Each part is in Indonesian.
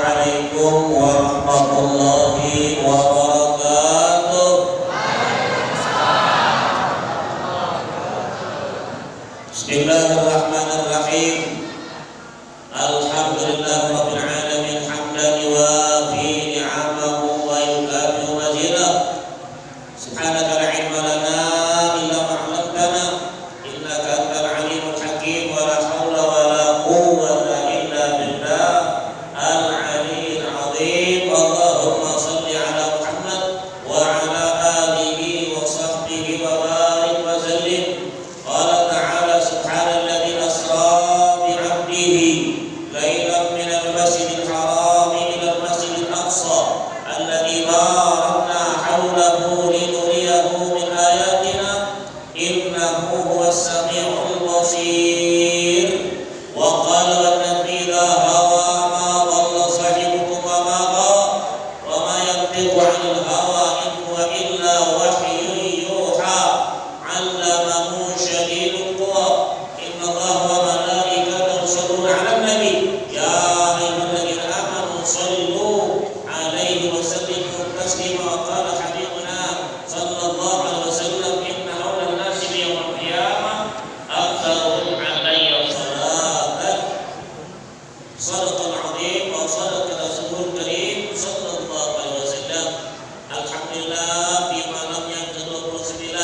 Assalamualaikum warahmatullahi wabarakatuh. Bismillahirrahmanirrahim. Alhamdulillahirabbil alamin hamdan yuwafi ni'amahu wa yukafi mazidah. Subhanaka la ilma lana illa ma 'allamtana innaka antal alimul hakim wa la haula wa la quwwata illa billah al-'aliyyil 'azim. Allahumma shalli 'ala Muhammad wa 'ala alihi wa sahbihi wa barik wa sallim. Qala ta'ala subhanalladzi asra bi 'abdihi lailan minal masjidil haram ila al-masjidil aqsa alladzi barakna hawlahu linuriyahu min ayatina innahu huwas sami'ul basir. Wa qala wan-nabiyyu la hawa ma dhalla sahibukum wa ma ghawa wa ma yantiqu 'anil hawa in huwa illa wahyun yuha 'allamahu shadidul quwa innallaha wa malaikatahu yusholluna 'alan nabi ya ayyuhalladzina amanu shallu 'alaihi wa sallimu taslima. Wa qala habibuna sallallahu alaihi wasallam inna awlan nasi bi yaumil qiyamah aktsaruhum 'alayya salatan. Shadaqal 'azim wa shadaqa rasulul karim sallallahu alaihi wasallam. Alhamdulillah di malam yang ke-29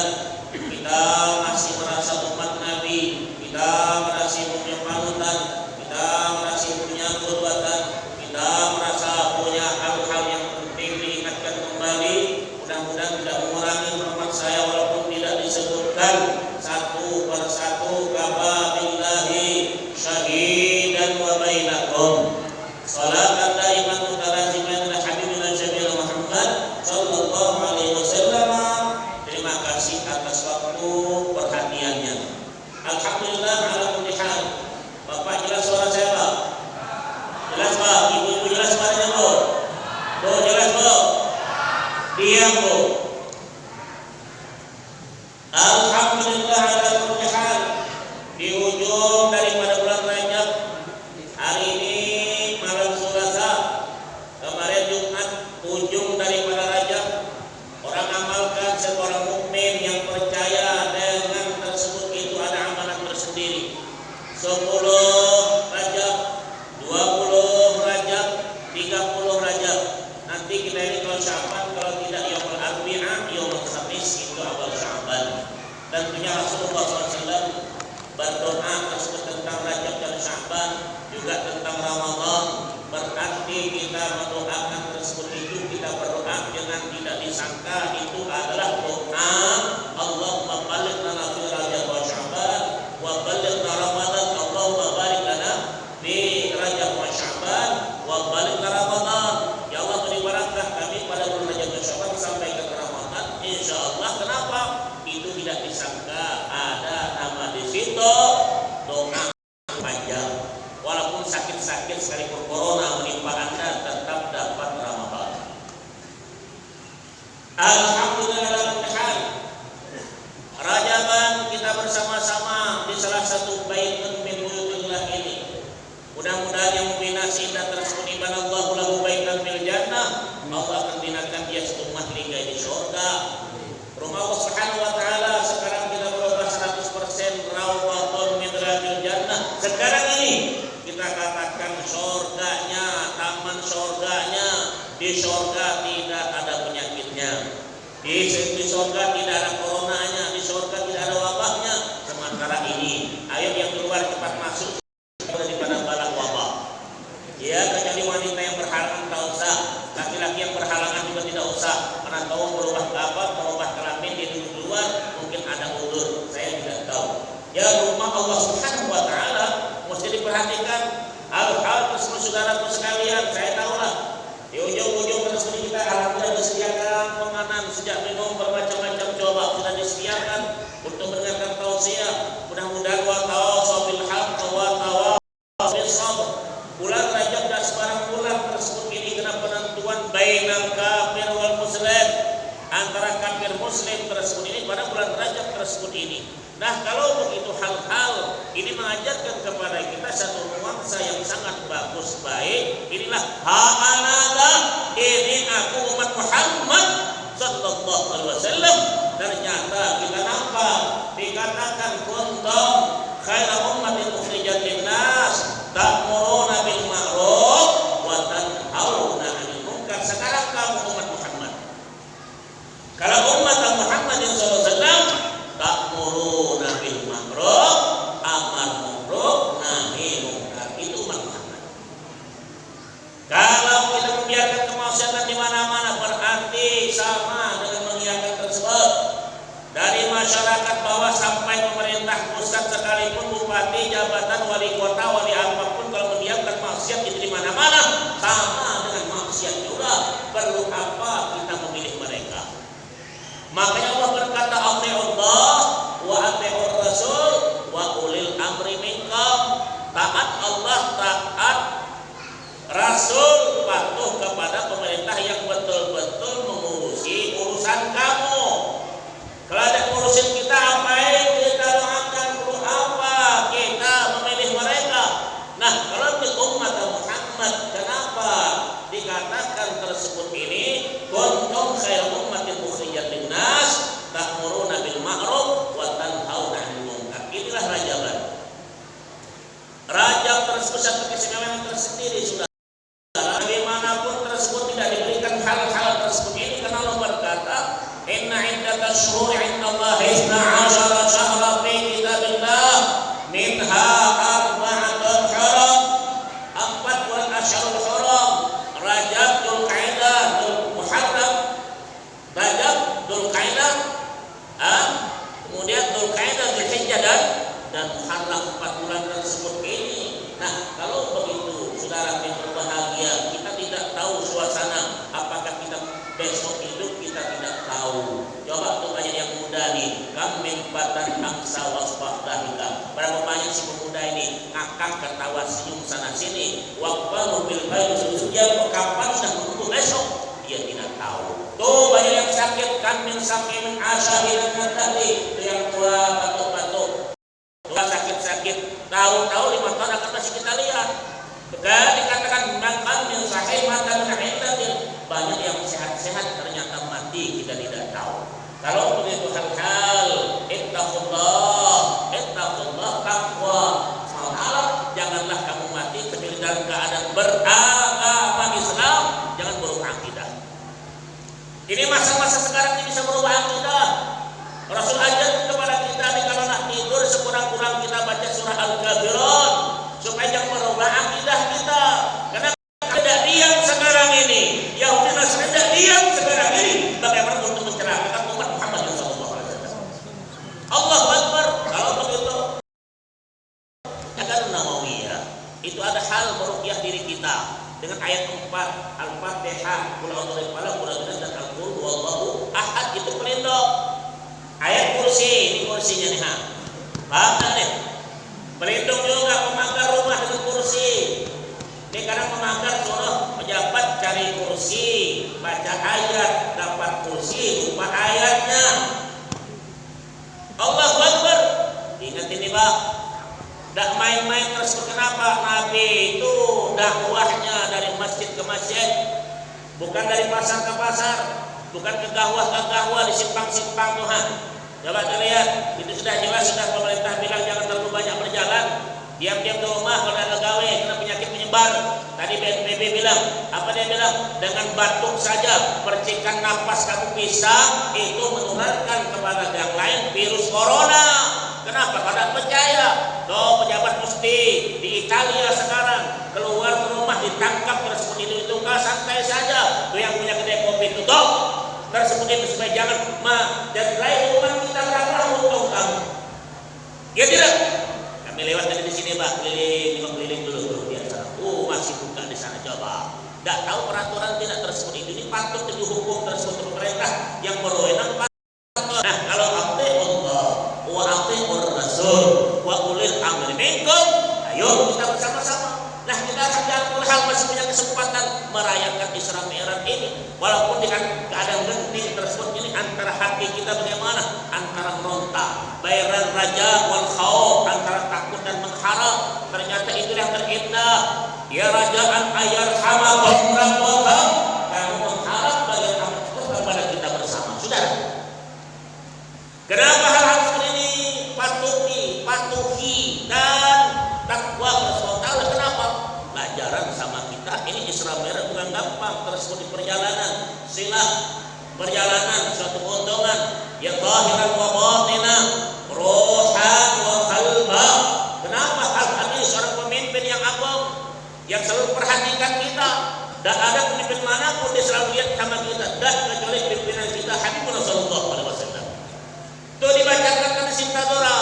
kita masih merasa umat Nabi, kita masih punya panutan, kita masih punya qudwatan, kita merasa punya hal-hal yang penting diingatkan kembali. Mudah-mudahan tidak mengurangi hormat saya walaupun tidak disebutkan satu persatu. Kafa billahi syahidan wa bainakum. Salatan daiman mutalaziman ala habibina Nabi Muhammad sallallahu alaihi wasallam. Terima kasih atas waktu perhatiannya. Alhamdulillah ala kulli hal. Bapak jelas suara saya, Pak? Jelas, Pak? Ibu-ibu jelas suaranya, Bu? Bu jelas, Bu? Diam, Bu. Alhamdulillah ala kulli hal. Di ujung daripada bulan Rajab, hari ini malam Selasa, kemarin Jumat, ujung daripada Rajab. Orang amalkan seorang mukmin yang percaya dengan tersebut itu ada amalan tersendiri. 10 Rajab, 20 Rajab, 30 Rajab. Nanti kita ini kalau Sya'ban, kalau tidak yaumul arbi'ah, yaumul khamis itu awal Sya'ban. Dan tentunya Rasulullah SAW berdoa tersebut tentang Rajab dan Sya'ban, juga tentang Ramadan. Berarti kita mendoakan tersebut itu, kita berdoa dengan tidak disangka itu adalah doa Allahumma balligh lana fi Rajab wa Sya'ban wa ballighna Ramadan. Allahumma barik lana fi Rajab wa Sya'ban wa balighna Ramadan. Ya Allah, beri barakah kami pada bulan Rajab dan Sya'ban sampai ke Ramadan insyaallah. Kenapa? Itu tidak disangka ada nama di situ doa panjang. Walaupun sakit-sakit sekalipun corona menimpa Anda, tetap dapat Ramadan. Alhamdulillah. Rajaban kita bersama-sama di salah satu baitun min buyutillah ini. Mudah-mudahan yang membinasi indah tersebut ibanallahu lahu baitan fil jannah. Allah akan binakan dia setumah linggai di surga. Rumah Allah Subhanahu wa taala sekarang kita berubah 100% rawdatun min riyadil jannah. Sekarang ini kita katakan surganya, taman surganya. Di surga tidak ada penyakitnya. Di surga tidak ada coronanya, di surga tidak ada wabahnya. Sementara ini ayat yang keluar cepat masuk daripada balak wabah. Ya, kecuali wanita yang berhalangan tak usah, laki-laki yang berhalangan juga tidak usah. Karena tahu merubah apa, merubah kelamin di luar mungkin ada udur, saya tidak tahu. Ya, rumah Allah Subhanahu wa taala mesti diperhatikan hal-hal tersebut. Saudaraku sekalian, saya tahulah di ujung-ujung tersebut kita alhamdulillah disediakan penganan, sejak minum bermacam-macam coba sudah disediakan untuk mendengarkan tausiah. Mudah-mudahan wa tawassaw bil haqq wa tawassaw bis sabr. Bulan Rajab dan sebarang bulan tersebut ini kena penentuan bainal kafir wal muslim, antara kafir muslim tersebut ini pada bulan Rajab tersebut ini. Nah, kalau begitu hal-hal ini mengajarkan kepada kita satu nuansa yang sangat bagus, baik. Inilah ha'anaga, ini aku umat Muhammad sallallahu alaihi wasallam. Ternyata kita nampak dikatakan kuntum khaira ummatin ukhrijat linnas ta'muruna bil ma'ruf wa tanhauna 'anil munkar. Sekarang kamu umat Muhammad, kalau umat Muhammad sallallahu alaihi wasallam ta'muruna bil ma'ruf, amar ma'ruf nahi munkar, itu umat Muhammad. Kalau kita membiarkan kemaksiatan di mana-mana, berarti sama dengan mengiyakan tersebut. Dari masyarakat bawah sampai pemerintah pusat sekalipun, bupati, jabatan, wali kota, wali apapun, kalau mendiamkan maksiat itu di mana-mana, sama dengan maksiat juga. Perlu apa kita memilih mereka? Makanya Allah berkata, ati'ullah wa ati'ur rasul wa ulil amri minkum. Taat Allah, taat Rasul, patuh kepada pemerintah yang betul-betul mengurusi urusan kamu. Kalau ada urusan kita, apain kita doakan, perlu apa kita memilih mereka? Nah, kalau di umat Muhammad, kenapa dikatakan tersebut ini kuntum khairu ummatin ukhrijat linnas ta'muruna bil ma'ruf wa tanhauna 'anil munkar. Inilah Rajaban. Rajab tersebut satu keistimewaan tersendiri, sudah. Bagaimanapun tersebut tidak diberikan hal-hal tersebut ini, karena Allah berkata, inna iddatash shuhuri 'indallahi 12 syahran fi kitabillah minha arba'atun hurum. 4 bulan Asyhurul Hurum, Rajab, Dzulqa'dah, Muharram, Rajab, Dzulqa'dah, kemudian Dzulqa'dah, Dzulhijjah dan Muharram, 4 bulan tersebut ini. Nah, kalau begitu saudara yang berbahagia, kita tidak tahu suasana apakah kita besok hidup, kita tidak tahu. Coba tuh banyak yang muda nih, kam min fatan angsa wasbah dahika. Berapa banyak si pemuda ini ngakak, ketawa, senyum sana sini. Waqbalu bil khair sujud, kapan sudah menunggu besok? Dia tidak tahu. Tuh banyak yang sakit, kan min sakimin asyahidan tadi, itu yang tua batuk-batuk. Tua sakit-sakit, tahu-tahu 5 tahun akan masih kita lihat. Dan dikatakan makan min sahih matan nahidatin. Banyak yang sehat-sehat ternyata mati, kita tidak tahu. Kalau begitu hal-hal, ittaqullah taqwa. Malah janganlah kamu mati kecuali dalam keadaan beragama Islam, jangan berubah akidah. Ini masa-masa sekarang ini bisa berubah akidah. Rasul ajar kepada kita nih, kalau nak tidur sekurang-kurang kita baca surah Al-Kafirun supaya jangan merubah akidah kita. Karena tidak diam sekarang ini, Yahudi Nasrani tidak diam sekarang ini. Bagaimana untuk mencerahkan umat Muhammad sallallahu alaihi wasallam? Allahu Akbar. Kalau begitu, akan Nawawiyah itu ada hal meruqyah diri kita dengan ayat 4 Al-Fatihah, qul a'udzu birabbil falaq dan qul huwallahu ahad, itu pelindung. Ayat kursi, ini kursinya nih, paham nih? Pelindung juga pemangkar rumah dengan kursi. Ini kadang pemangkar suruh pejabat cari kursi, baca ayat, dapat kursi, lupa ayatnya. Allahu Akbar. Ingat ini Pak, tidak main-main terus. Kenapa? Nabi itu dakwahnya dari masjid ke masjid, bukan dari pasar ke pasar, bukan ke gahwah di simpang-simpang Tuhan. Coba kita lihat, itu sudah jelas, sudah pemerintah bilang jangan terlalu banyak berjalan, diam-diam di rumah kalau ada gawe, karena penyakit menyebar. Tadi BNPB bilang, apa dia bilang? Dengan batuk saja, percikan napas kamu bisa, itu menularkan kepada yang lain virus corona. Kenapa? Karena percaya. Tuh pejabat mesti di Italia sekarang keluar rumah ditangkap tersebut itu enggak, santai saja. Tuh yang punya kedai kopi tutup tersebut itu supaya jangan dan lain rumah kita berapa untung kamu. Ya tidak? Kami lewat dari di sini Pak, keliling dulu biasa. Masih buka di sana, coba. Tidak tahu peraturan tidak tersebut ini patut dihukum tersebut pemerintah yang berwenang. Nah, kalau Allah wa atiur rasul wa ulil amri minkum, ayo kita bersama-sama. Nah, kita akan jalan hal masih punya kesempatan merayakan Isra Mi'raj ini, walaupun dengan keadaan genting tersebut ini, antara hati kita bagaimana, antara meronta, bairan raja wal khauf, antara takut dan haram, ternyata itu yang terindah. Ya rajaan ayarhamakum rabbukum, kamu mengharap bagian Allah kepada kita bersama. Sudah. Kenapa hal-hal seperti ini patuhi dan takwa kepada Allah? Kenapa? Pelajaran sama kita ini Isra Mi'raj bukan gampang, terus di perjalanan silah, perjalanan suatu keuntungan yang zahiran wa batinan, ruhan wa qalban. Kenapa hal ini seorang pemimpin yang agung yang selalu perhatikan kita, dan ada pemimpin manapun dia selalu lihat sama kita, dan kecuali pimpinan kita Habibullah sallallahu alaihi wasallam. Itu dibacakan kan cinta doa,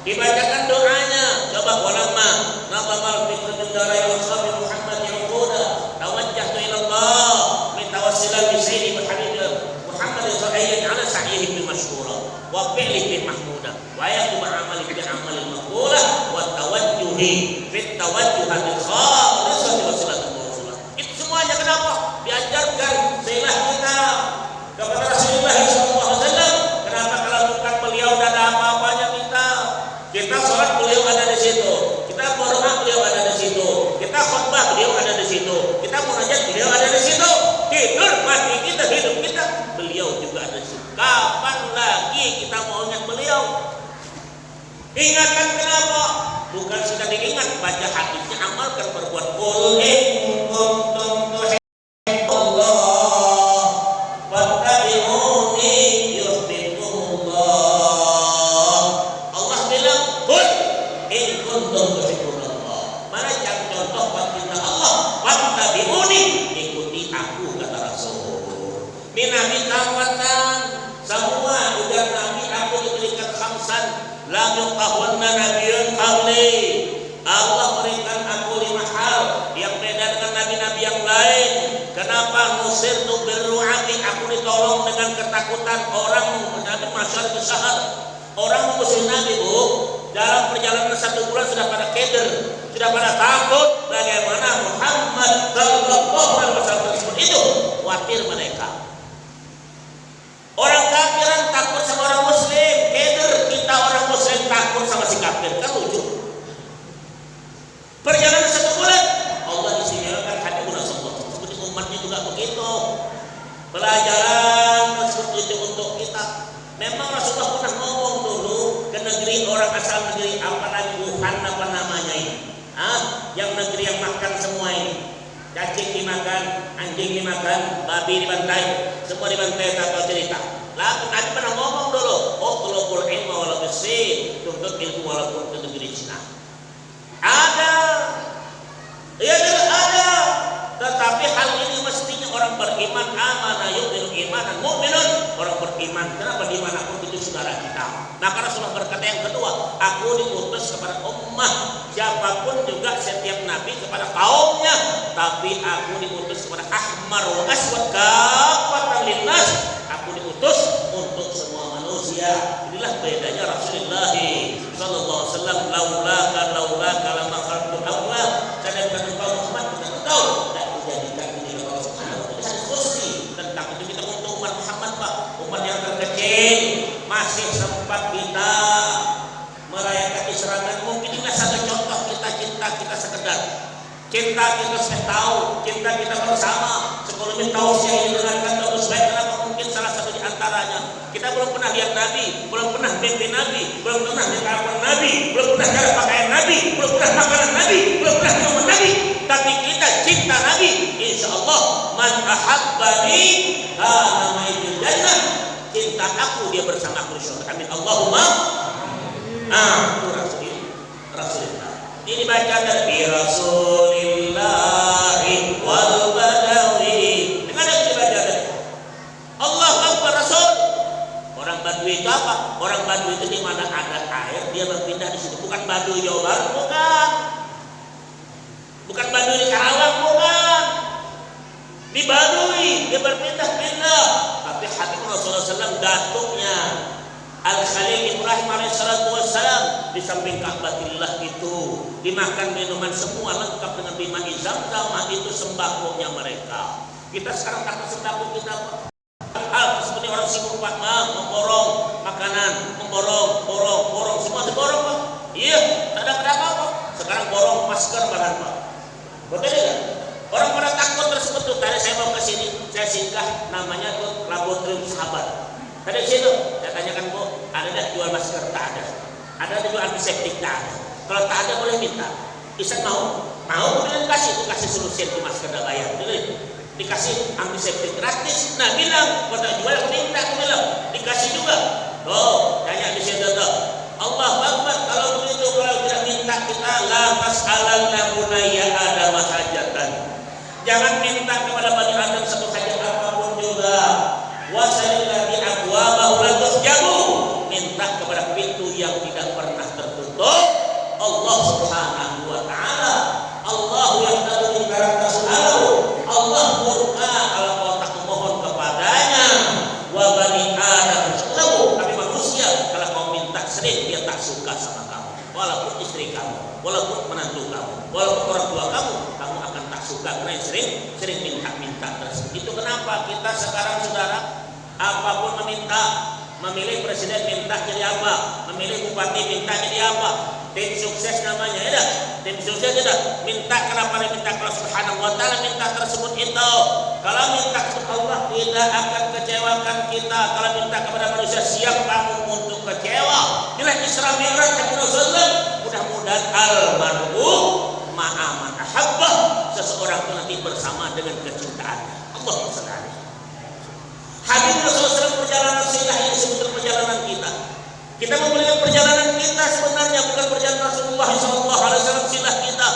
dibacakan doanya. Coba walamma nabamal fikr min darai ashabi Muhammad yaquda tawajjahtu ila Allah min tawassilan bi sayyidi Muhammad sallallahu ala sa'ihi bi mashkura wa fi'lihi mahmuda wa yaqum amali bi amali maqbula wa tawajjuhi fit tawajjuhatil khalisati wa silatul mawsulah. Itu semuanya kenapa? Diajarkan silah kita kepada Rasulullah sallallahu alaihi wasallam. Kenapa kalau bukan beliau dan ada apa-apanya kita sholat beliau ada di situ, kita berdoa beliau ada di situ, kita khutbah beliau ada di situ, kita munajat beliau ada di situ, tidur mati kita hidup kita beliau juga ada di situ. Kapan lagi kita mau ingat beliau? Ingatkan kenapa? Bukan sudah diingat, baca hadisnya, amalkan, berbuat. Qul in kuntum tuhibbunallah fattabi'uni yuhibbukumullah. Allah bilang, qul in kuntum tuhibbunallah. Mana contoh buat kita Allah? Fattabi'uni, ikuti aku, kata Rasul. Minabi kafatan, semua ujar Nabi aku diberikan khamsan lam yuqahunna nabiyyun qabli. Allah berikan aku 5 hal yang beda dengan nabi-nabi yang lain. Kenapa? Nusirtu birru'ati, aku ditolong dengan ketakutan. Orang nabi masyar besar, orang musuh Nabi Bu, dalam perjalanan 1 bulan sudah pada keder, sudah pada takut bagaimana Muhammad sallallahu alaihi wasallam itu. Khawatir mereka. Orang kafiran takut sama orang muslim, keder. Kita orang muslim takut sama si kafir, kan lucu. Perjalanan 1 bulan Allah istimewakan Habibullah sallallahu alaihi wasallam, seperti umatnya juga begitu. Pelajaran seperti itu untuk kita. Memang Rasulullah pernah ngomong dulu ke negeri orang asal negeri apalagi Wuhan apa namanya ini, yang negeri yang makan semua ini. Cacing dimakan, anjing dimakan, babi dibantai, semua dibantai, tak tahu cerita. Lalu Nabi pernah ngomong dulu, utlubul ilma walau bisin, tuntut ilmu walaupun ke negeri Cina. Ada, ya ada. Tetapi hal ini mestinya orang beriman, amanah yu'minu imanan mu'minun, orang beriman. Kenapa dimanapun itu saudara kita. Maka Rasulullah berkata yang kedua, aku diutus kepada ummah, siapapun juga setiap nabi kepada kaumnya, tapi aku diutus kepada ahmar wa aswad kafatan linnas. Aku diutus untuk semua manusia. Inilah bedanya Rasulullah sallallahu alaihi wasallam. Laula lama khalaqul awwal. Saya dan engkau Muhammad kita tahu dan dijadikan ini oleh Allah Subhanahu wa taala. Kursi tentang itu kita untuk umat Muhammad, Pak, umat yang terkecil, masih sempat kita merayakan Isra Mi'raj. Mungkin ini satu contoh cinta kita sekedar. Cinta kita sudah tahu, cinta kita bersama. Sebelumnya tausiah yang dengarkan bagus baik, kenapa mungkin salah satu di antaranya. Kita belum pernah lihat Nabi, belum pernah mimpi Nabi, belum pernah dikawal Nabi, belum pernah cara pakaian Nabi, belum pernah makanan Nabi, belum pernah minum Nabi. Tapi kita cinta Nabi. Insya Allah, man ahabbani kana ma'il jannah. Cinta aku dia bersama aku di surga. Amin. Allahumma. Itu Rasulullah. Ini baca dari Rasulillahi wal Badawi. Dengar yang dibaca tadi. Allahu Akbar Rasul. Orang Badui itu apa? Orang Badui itu di mana ada air dia berpindah di situ. Bukan Badui Jawa Barat, bukan. Bukan Badui di Karawang, bukan. Di Badui dia berpindah-pindah. Tapi Habib Rasulullah SAW datuknya Al-Khalil Ibrahim alaihissalatu wassalam di samping Ka'batillah itu dimakan minuman semua lengkap dengan bima Zamzam, itu sembakonya mereka. Kita sekarang kata sembako kita hal seperti orang sibuk Pak, memborong makanan, memborong semua diborong Pak. Iya, tak ada apa-apa. sekarang borong masker bahan Pak. Betul tidak? Orang pada takut tersebut tuh. Tadi saya mau ke sini, saya singgah namanya tuh Laboratorium Sahabat. Tadi situ saya tanyakan Bu, ada tidak jual masker? Tak ada. Ada jual antiseptik? Tak ada. Kalau tak ada boleh minta. Bisa mau? Mau kemudian kasih solusi itu masker tidak bayar. Dikasih antiseptik gratis. Nah bilang, kalau tak jual minta, aku bilang dikasih juga. Tuh, tanya di situ tuh. Allah Akbar, kalau begitu kalau tidak minta kita la tas'alanna bunayya Adam hajatan. Jangan minta kepada Bani Adam satu hajat apapun juga. Wasalillahi abwabahu la tuhjabu. Minta kepada pintu yang tidak pernah tertutup. Allah Subhanahu wa taala. Allah yang tahu ibarat su'alahu. Allah murka kalau kau tak memohon kepadanya. Wa bani Adam selalu, tapi manusia kalau kau minta sering dia tak suka sama kamu. Walaupun istri kamu, walaupun menantu kamu, walaupun orang tua kamu, kamu akan tak suka karena sering minta terus. Itu kenapa kita sekarang saudara apapun meminta, memilih presiden minta jadi apa, memilih bupati minta jadi apa, tim sukses namanya ya dah, tim sukses ya dah, minta kenapa minta kalau Subhanahu wa taala minta tersebut itu. Kalau minta kepada Allah tidak akan kecewakan kita. Kalau minta kepada manusia siap kamu untuk kecewa. Inilah Isra Mi'raj Nabi Rasulullah. Mudah-mudahan almar'u ma'a man ahabbah, seseorang itu nanti bersama dengan kecintaannya. Allahumma shalli alaihi. Habib Rasulullah SAW perjalanan silah ini sebetulnya perjalanan kita. Kita memulai perjalanan kita sebenarnya bukan perjalanan Rasulullah SAW silah kita.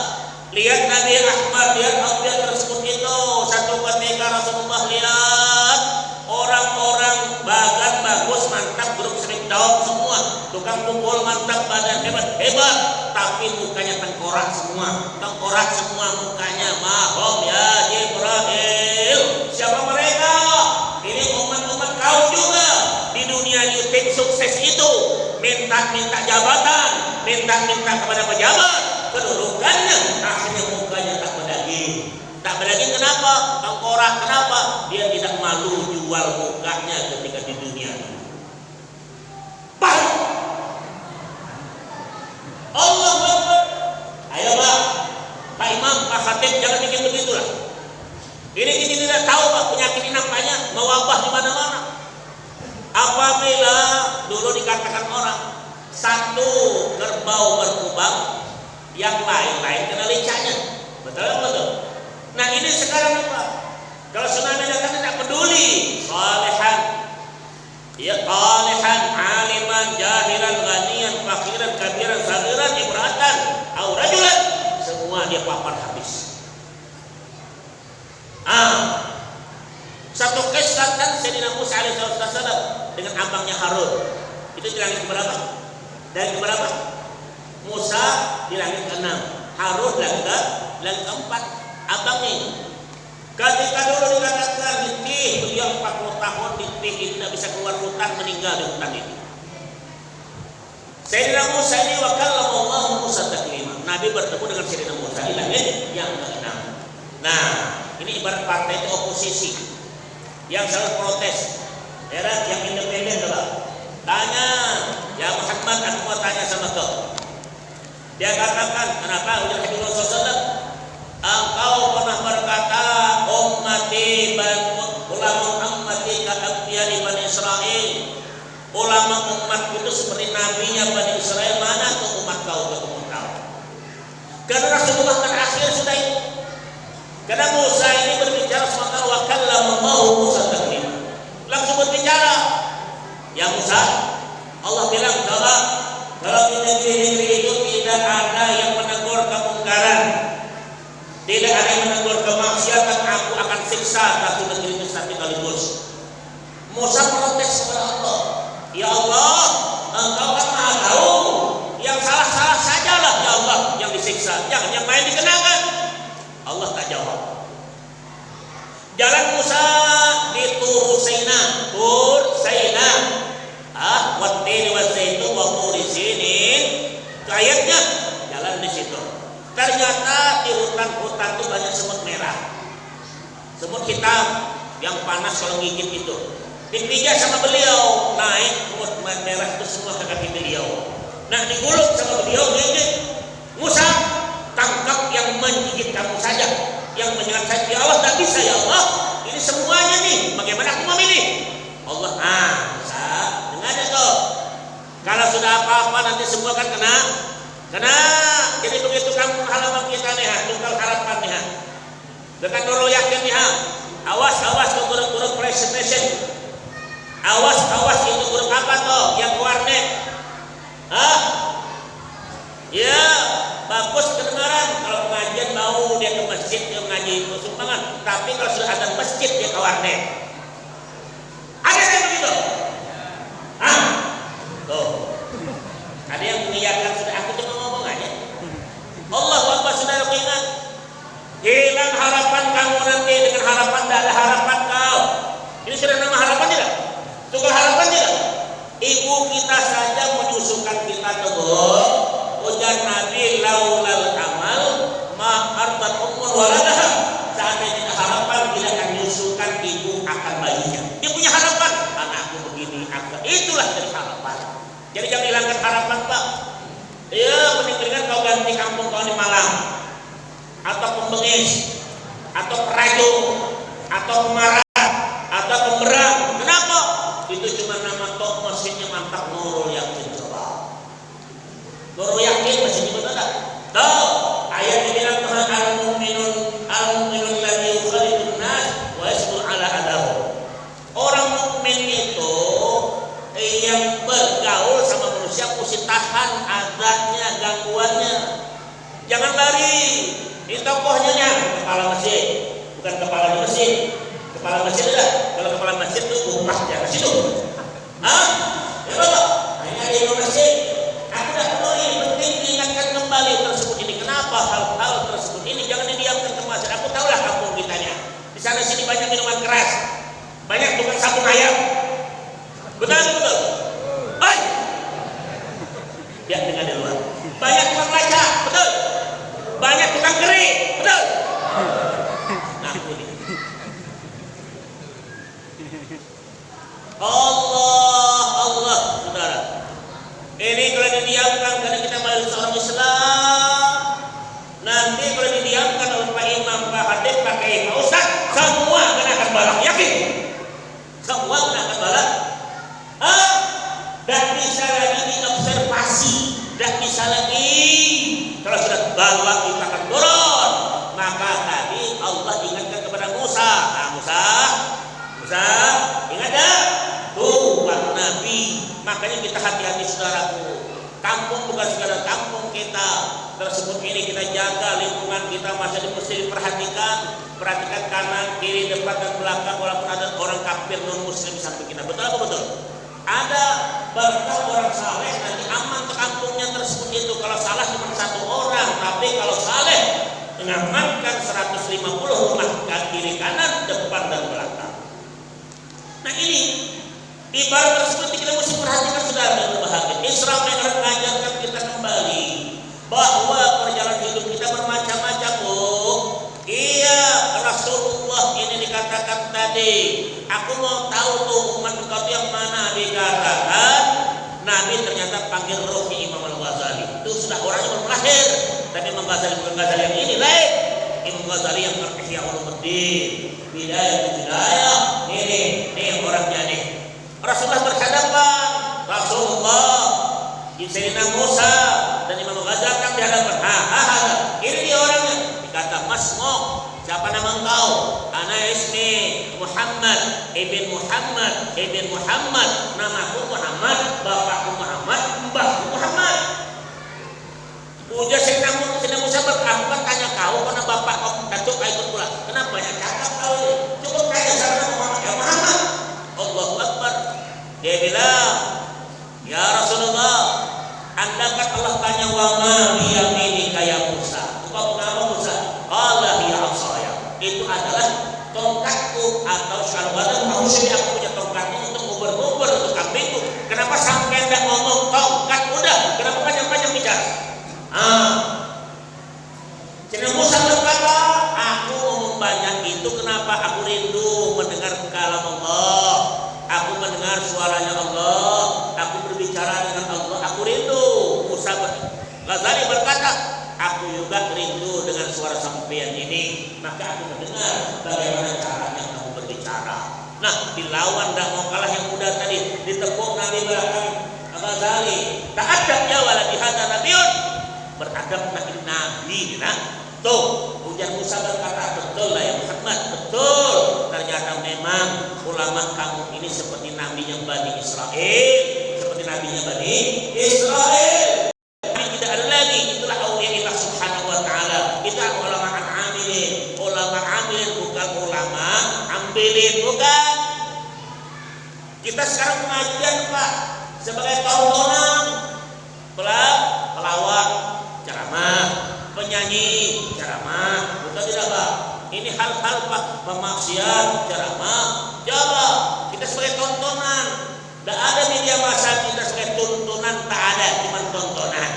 Lihat Nabi Ahmad, lihat Abiyat tersebut itu. Satu ketika Rasulullah lihat orang-orang bagus, mantap, grup sering daun semua, tukang pukul mantap, badan hebat, tapi mukanya tengkorak semua mukanya. Mahom ya Jibril. Siapa mereka? Ini umat-umat kau juga. Di dunia ini tim sukses itu minta jabatan, minta kepada pejabat, kedudukannya, akhirnya mukanya tak berdaging. Kenapa? Tengkorak. Kenapa? Dia tidak malu jual mukanya ketika di dunia. Baik. Allah Akbar. Ayo Pak Imam, Pak Khatib, jangan bikin begitulah. Ini tidak tahu Pak, penyakit ini nampaknya mewabah di mana-mana. Apabila dulu dikatakan orang satu kerbau berkubang, yang lain kena licanya. Betul. Nah ini sekarang Pak, kalau tsunami datang tidak peduli, salihan, aliman, jahilan, ghaniyan, fakiran, kabiran, sagiran, ibratan, au rajulan, semua dia papar habis. Satu kisah kan Sayyidina Musa alaihissalam dengan abangnya Harun. Itu di langit berapa? Dari berapa? Musa di langit ke-6, Harun langit ke-4. Abangnya ini. Ketika dulu dikatakan ditih, beliau 40 tahun ditih, tidak bisa keluar hutan, meninggal di hutan itu. Sayyidina Musa ini wa kallama Allah Musa taklima. Nabi bertemu dengan Sayyidina Musa di langit yang ke-6. Nah, ini ibarat partai itu oposisi yang selalu protes, yang independen coba. Tanya, ya Muhammad, aku mau tanya sama kau. Dia katakan, kenapa ujar Nabi Rasulullah? Engkau pernah berkata ummati ulama ummati ka'abiyani Bani Israel. Ulama umat itu seperti nabinya Bani Israel. Mana tuh umat kau ketemu kau? Karena Rasulullah terakhir sudah itu. Karena Musa ini berbicara sementara wa kallamallahu Musa taklima. Langsung berbicara. Ya Musa, Allah bilang kalau di negeri itu tidak ada yang menegur kemungkaran, tidak ada yang menegur kemaksiatan, aku akan siksa satu negeri itu sekaligus. Musa protes kepada Allah, ya Allah, engkau kan maha tahu, yang salah sajalah ya Allah yang disiksa, jangan yang lain dikenakan. Allah tak jawab. Jalan Musa di Tur Saina, wattini wazaitun wa turi sinin. Ayatnya jalan di situ. Ternyata di hutan-hutan itu banyak semut merah, semut hitam yang panas kalau gigit itu. Dipijak sama beliau, naik semut merah itu semua ke kaki beliau. Nah digulung sama beliau, gigit. Musa, kamu saja yang menyerahkan. Ya Allah, tak bisa ya Allah, ini semuanya nih, bagaimana aku memilih? Allah, bisa dengar tuh. Kalau sudah apa-apa nanti semua kan kena. Jadi begitu kampung halaman kita nih, tunggal harapan nih, dekat Nurul Yakin nih, awas ke buruk-buruk presentation. Awas itu buruk apa toh yang warnet. Ya, bagus kedengaran kalau pengajian mau dia ke masjid, dia ngaji sumbangan. Tapi kalau sudah ada masjid dia ke warnet. Ada yang begitu? Tuh. Ada yang mengiyakan sudah, aku cuma ngomong aja. Allah Akbar, saudara ingat. Hilang harapan kamu nanti dengan harapan tidak ada harapan kau. Ini sudah nama harapan tidak? Tukar harapan tidak? Ibu kita saja menyusukan kita ke bawah. Ujar Nabi, laulal amal ma'arbat umur waladaha. Seandainya harapan tidak akan menyusukan ibu akan bayinya. Dia punya harapan, anakku begini, itulah dari harapan. Jadi jangan hilangkan harapan, Pak. Ya, mendingan kau ganti kampung kau di Malang, atau Pembengis, atau Perajuk, atau Pemarah, atau Pemberang. Kenapa? Itu cuma nama tok masjidnya mantap, Nurul Yakin. Coba Nurul Yakin masjidnya betul tak? Tahu ayat ini bilang Tuhan al-mu'minun ladzi yukhalidun nas wa yasbur ala adahu. Orang mukmin itu yang bergaul sama manusia mesti tahan adanya, gangguannya. Jangan lari. Ini tokohnya kepala masjid, bukan kepala masjid. Kepala masjid dah. Kalau kepala masjid itu rumah di atas itu. Ya Bapak. Ini ada di masjid. Aku dah peduli, penting diingatkan kembali tersebut ini. Kenapa hal-hal tersebut ini jangan didiamkan ke masjid. Aku tahulah kampung kitanya. Di sana sini banyak minuman keras, banyak tukang sabun ayam. Betul. Baik. Ya, dengar di luar. Banyak tukang laca, betul. Banyak tukang kering, betul. Aku nih. Allah, saudara. Ini kalau didiamkan karena kita masih seorang Islam. Nanti kalau didiamkan oleh Pak Imam, Pak Hadid, Pak Kiai, Pak Ustaz, semua akan balak. Yakin? Semua akan balak. Dan bisa lagi diobservasi, dan bisa lagi kalau sudah balak kita akan turun. Maka tadi Allah ingatkan kepada Musa. Musa, ingat ya? Tuh, Pak Nabi. Makanya kita hati-hati saudaraku. Kampung bukan sekadar kampung kita tersebut ini, kita jaga lingkungan kita masih mesti diperhatikan. Perhatikan kanan, kiri, depan dan belakang, walaupun ada orang kafir non muslim di samping kita. Betul apa betul? Ada berkah orang saleh nanti aman ke kampungnya tersebut itu. Kalau salah cuma satu orang, tapi kalau saleh mengamankan 150 rumah kiri kanan, depan dan belakang. Nah ini ibarat tersebut kita mesti perhatikan saudara yang berbahagia. Islam mengajarkan kita kembali bahwa perjalanan hidup kita bermacam-macam. Iya, Rasulullah ini dikatakan tadi. Aku mau tahu tuh umat engkau yang mana dikatakan. Nabi ternyata panggil rohnya Imam Al-Ghazali. Itu sudah orangnya belum lahir. Tapi Imam Ghazali bukan Ghazali yang ini lain. Imam Ghazali yang Ihya Ulumuddin, Bidayah. Ini orangnya nih. Rasulullah berhadapan. Rasulullah, Sayyidina Musa dan Imam Ghazali kan dihadapan. Ini dia orangnya. Dikata, Mas Mok, siapa nama engkau? Ana ismi Muhammad ibn Muhammad. Namaku Muhammad, bapakku Muhammad, mbahku Muhammad. Ujar Sayyidina Musa berkata, tanya kau karena bapak kau datuk ikut pula. Kenapa banyak cakap kau ini? Cukup tanya sama Muhammad. Ya Muhammad. Allahu Akbar. Dia bilang, ya Rasulullah, andaikan Allah tanya wa ma biyaminika ya Musa. Engkau kenapa Musa? Allah ya asaya. Itu adalah tongkatku atau syarwadan. Maksudnya aku punya tongkatku untuk ngubur-ngubur untuk kambingku. Kenapa sampai tidak ngomong tongkat? Udah, kenapa panjang-panjang bicara? Sayyidina Musa berkata, aku ngomong banyak itu kenapa? Aku rindu mendengar kalam Allah. Aku mendengar suaranya Allah. Aku berbicara dengan Allah. Aku rindu. Musa Ghazali berkata, aku juga rindu dengan suara sampean. Nah, dilawan dah mau kalah yang muda tadi, ditepuk Nabi belakang Ghazali. Tak adab ya wala bihadza nabiun. Beradab Nabi nah. Tuh, ujar Musa berkata, betul lah ya Muhammad, betul. Ternyata memang ulama kamu ini seperti nabinya Bani Israel, seperti nabinya Bani Israel. Tapi tidak ada lagi, itulah auliya subhanahu wa ta'ala. Kita ulama amilin, ulama amilin bukan ulama ambilin, bukan. Kita sekarang pengajian Pak sebagai tontonan, pelawak, ceramah, penyanyi, ceramah, bukan tidak Pak. Ini hal-hal Pak pemaksiat, ceramah, jawab. Kita sebagai tontonan. Tidak ada media massa kita sebagai tuntunan, tak ada, cuma tontonan.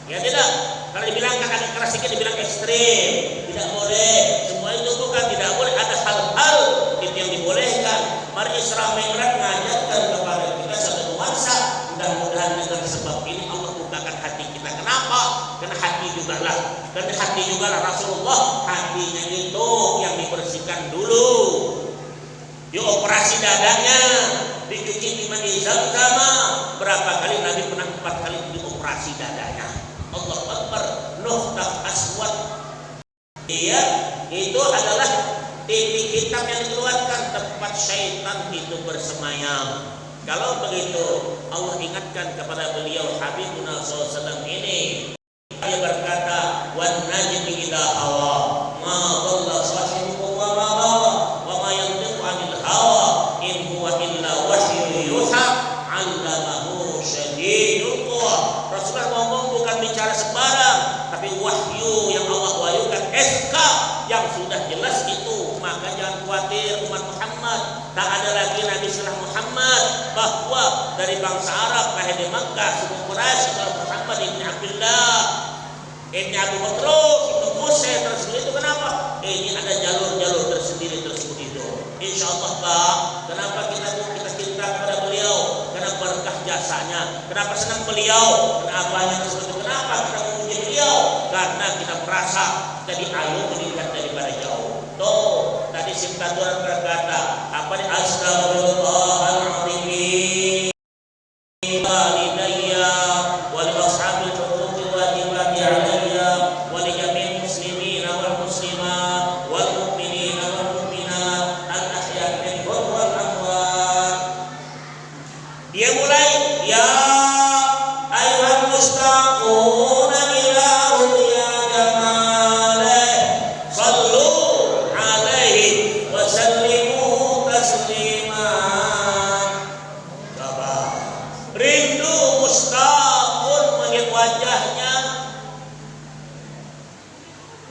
Ya tidak. Kalau dibilang agak keras sedikit, dibilang ekstrim, tidak boleh. Semua itu bukan tidak boleh. Ada hal-hal itu yang dibolehkan. Mari Isra Mi'raj mengajarkan kepada kita satu nuansa. Mudah-mudahan dengan sebab ini Allah bukakan hati kita. Kenapa? Karena hati juga lah. Karena hati juga lah Rasulullah. Hatinya itu yang dibersihkan dulu. Dioperasi dadanya, dicuci di mandi Zamzam. Berapa kali Nabi pernah 4 kali dioperasi dadanya. Allah Akbar. Nuhtah aswad. Iya, itu adalah titik hitam yang dikeluarkan tempat syaitan itu bersemayam. Kalau begitu Allah ingatkan kepada beliau Habibuna SAW ini. Dia berkata, "Wan najmi idza hawa, ma dhalla sahibukum wa ma ghawa, wa ma yantiqu 'anil hawa, in huwa illa wahyun yuha, 'allamahu syadidul quwa." Rasulullah ngomong bukan bicara sembarang, tapi wahyu yang Allah wahyukan, SK yang sudah jelas itu. Maka jangan khawatir umat Muhammad, tak ada lagi Nabi setelah Muhammad, bahwa dari bangsa Arab lahir di Makkah, suku Quraisy setelah Muhammad ibn Abdullah, ibn Abu Bakr, ibn Qusay tersebut itu kenapa? Ini ada jalur-jalur tersendiri tersebut itu. Insya Allah Pak, kenapa kita cinta kepada beliau? Karena berkah jasanya. Kenapa senang beliau? Kenapa hanya tersebut? Kenapa kita memuji beliau? Karena kita merasa jadi ayu melihat daripada jauh. Tuh, tadi Simtaduran berkata, apa nih? Astaghfirullahaladzim walidayya wal ashabil huquqi wajibati alayya wal jami'il muslimina wal muslimat wal mu'minina wal mu'minat al ahya minhum wal amwat. Dia mulai, ya ayyuhal mustaquna ila ruya jamalih sallu alaihi wa sallimu tasliman. Coba rindu mustaqun melihat wajahnya,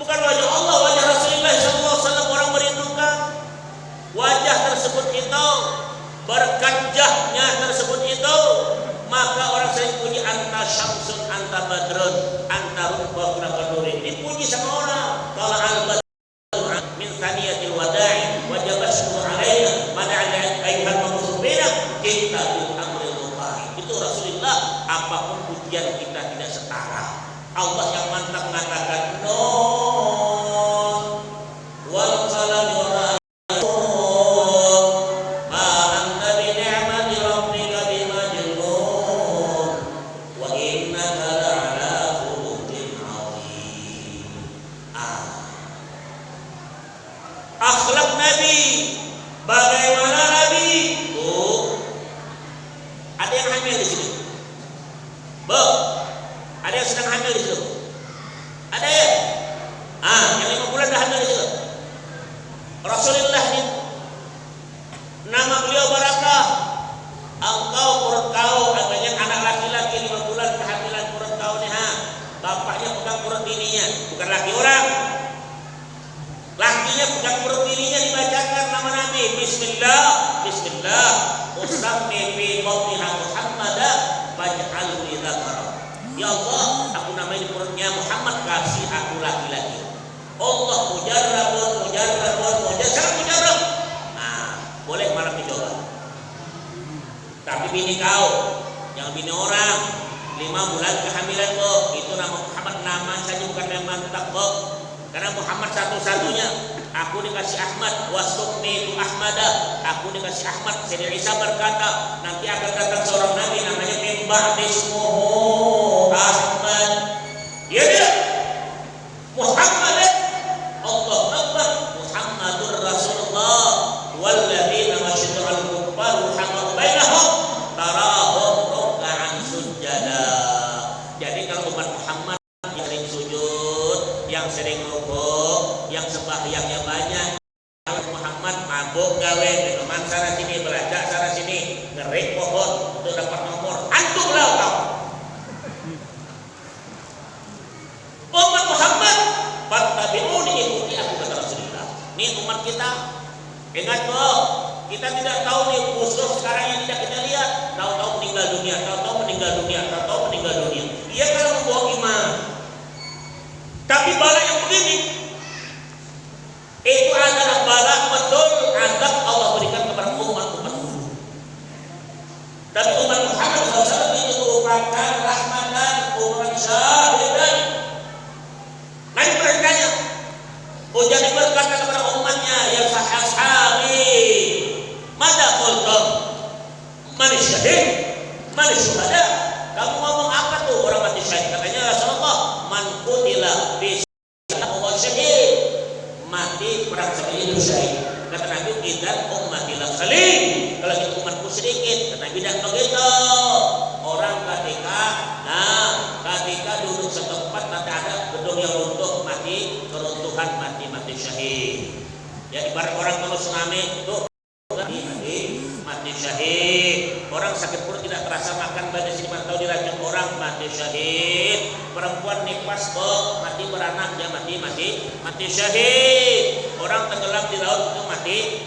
bukan wajah Allah, wajah Rasulullah SAW. Orang merindukan wajah tersebut itu, berkajahnya tersebut itu. Maka orang sering puji anta syamsun, anta badrun, anta rubbah nurin. Dipuji sama orang. Kalau al-badrun min thaniyatil wada'i wajaba syukur alaina mana'ala ayyuhal mabusubina kita bil amril muqari. Itu Rasulullah, apapun pujian kita tidak setara. Allah yang mantap mengatakan nun wal qalami wa ma anta bi ni'mati rabbika bimajnun wa innaka la'ala khuluqin 'azim. Akhlak Nabi, bagaimana Nabi? Ada yang hamil di sini? Ada yang sedang hamil di situ? Ada ya? Yang 5 bulan dah hamil di situ. Rasulullah ini nama beliau Barakah. Engkau perut kau, katanya anak laki-laki 5 bulan kehamilan perut kau nih, bapaknya pegang perut bininya, bukan laki orang. Lakinya pegang perut bininya, dibacakan nama Nabi. Bismillah, Bismillah. Usammi fi batniha Muhammadan faj'al li dzakara. Ya Allah, aku namai di perutnya Muhammad, kasih aku laki-laki. Allah mujarrabun, mujarrab. Boleh malam dicoba. Tapi bini kau, jangan bini orang. 5 bulan kehamilan kok, itu nama Muhammad, nama saja bukan nama tetap kok. Karena Muhammad satu-satunya. aku dikasih Ahmad, wasummitu Ahmada, aku dikasih Ahmad. Sayyidina Isa berkata, nanti akan datang seorang nabi namanya min ba'di ismuhu Ahmad. Ya dia Muhammad, Allah Akbar, Muhammadur Rasulullah walladzina masyadul kuffar ruhamahu bainahum tarahum ruk'an sujada. Jadi kalau umat Muhammad yang sering sujud, yang sering rukuk, yang sembahyangnya banyak, kalau Muhammad mabuk gawe minuman sana sini, belanja sana sini, ngerik pohon untuk dapat nomor, antum lah kau. Umat Muhammad, fattabi'uni, ikuti aku kata Rasulullah. Ini umat kita. Ingat kok, kita tidak tahu nih musuh sekarang yang tidak kita lihat. Tahu-tahu meninggal dunia, tahu-tahu meninggal dunia, tahu-tahu meninggal dunia. Iya kalau membawa iman. Tapi bala yang begini, itu adalah bala betul azab Allah berikan kepada umat-umat dulu. Tapi umat Muhammad SAW itu merupakan rahmatan, umat syahidan. Mari perhatikannya. Hujan berkata kepada umatnya, ya sahabi, mada qultum, man syahid, man syuhada. Kamu ngomong apa tuh orang mati syahid? Katanya Rasulullah, man qutila fi wa syahid, mati perang sabilillah itu syahid. Kata Nabi, idzan ummati la khalil, kalau itu umatku sedikit. Kata Nabi, tidak begitu. Orang ketika duduk setempat nanti ada gedung yang runtuh, mati keruntuhan, mati syahid. Ya ibarat orang kalau tsunami tuh mati syahid. Orang sakit perut tidak terasa makan pada sini atau diracun orang, mati syahid. Perempuan nifas kok mati beranak, dia mati syahid. Orang tenggelam di laut itu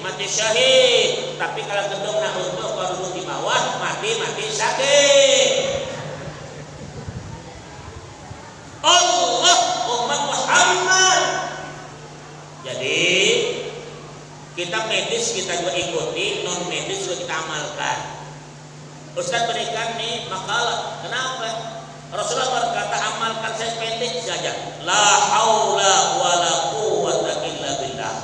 mati syahid. Tapi kalau gedung nak runtuh, kalau duduk di bawah mati sakit. Allah umat Muhammad. Jadi kita medis kita juga ikuti, non medis juga kita amalkan. Ustaz berikan nih makalah. Kenapa? Rasulullah berkata amalkan saya pendek saja. La haula wala quwwata illa billah.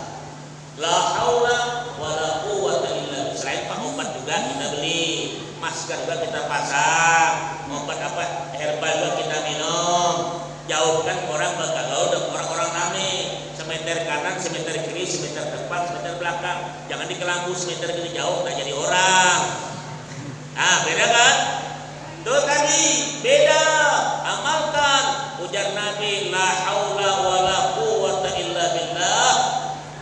La haula wala quwwata illa billah. Selain obat juga kita beli, masker juga kita pasang, obat apa herbal juga kita minum. Jauhkan orang bergaul dengan orang-orang rame. Semeter kanan, semeter kiri, semeter depan, semeter belakang. Jangan dikelanggu semeter kiri jauh, tak jadi orang. Ah, beda kan? Tuh tadi beda. Amalkan ujar Nabi, la haula wala quwwata illa billah.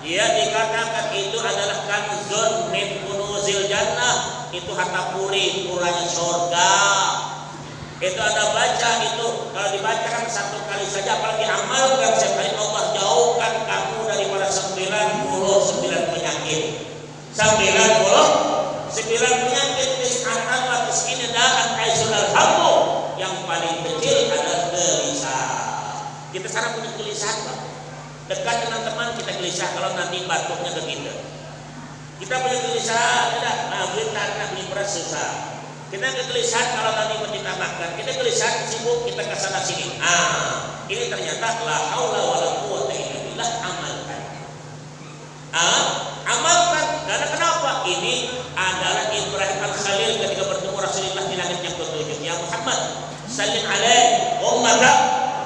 Dia dikatakan itu adalah kanzun min kunuzil jannah. Itu harta puri, puranya surga. Itu ada baca itu, kalau dibacakan satu kali saja, apalagi amalkan sekali, Allah jauhkan kamu daripada 99 penyakit. 99 penyakit tis'atan wa tis'ina da'an aisyul hammu. Yang paling kecil adalah gelisah. Kita sekarang punya gelisah, Pak. Dekat dengan teman kita gelisah kalau nanti batuknya ke kita. Kita punya gelisah, tidak, nah beli tanah, beli beras susah. Kita kegelisahan kalau tadi kita makan, kita gelisahan sibuk kita ke sana sini. Ini ternyata la haula wala quwwata illa billah, amalkan. Amalkan. Karena kenapa? Ini adalah Ibrahim al-Khalil ketika bertemu Rasulullah di langit yang ketujuh. Ya Muhammad, sallim alaihi ummatak,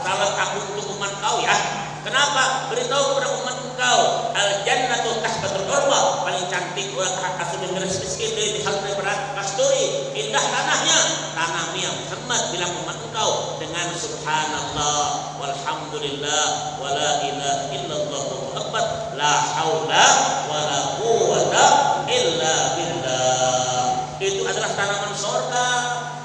salam aku untuk umat kau ya. Kenapa? Beritahu kepada umat engkau, al jannatu tahtatul urwa, paling cantik kasur beres miskin di halnya berat kasturi, indah tanahnya, tanahnya Muhammad bilang umat engkau dengan subhanallah walhamdulillah wala ilaha illallah wallahu akbar la haula wala quwwata illa billah. Itu adalah tanaman surga.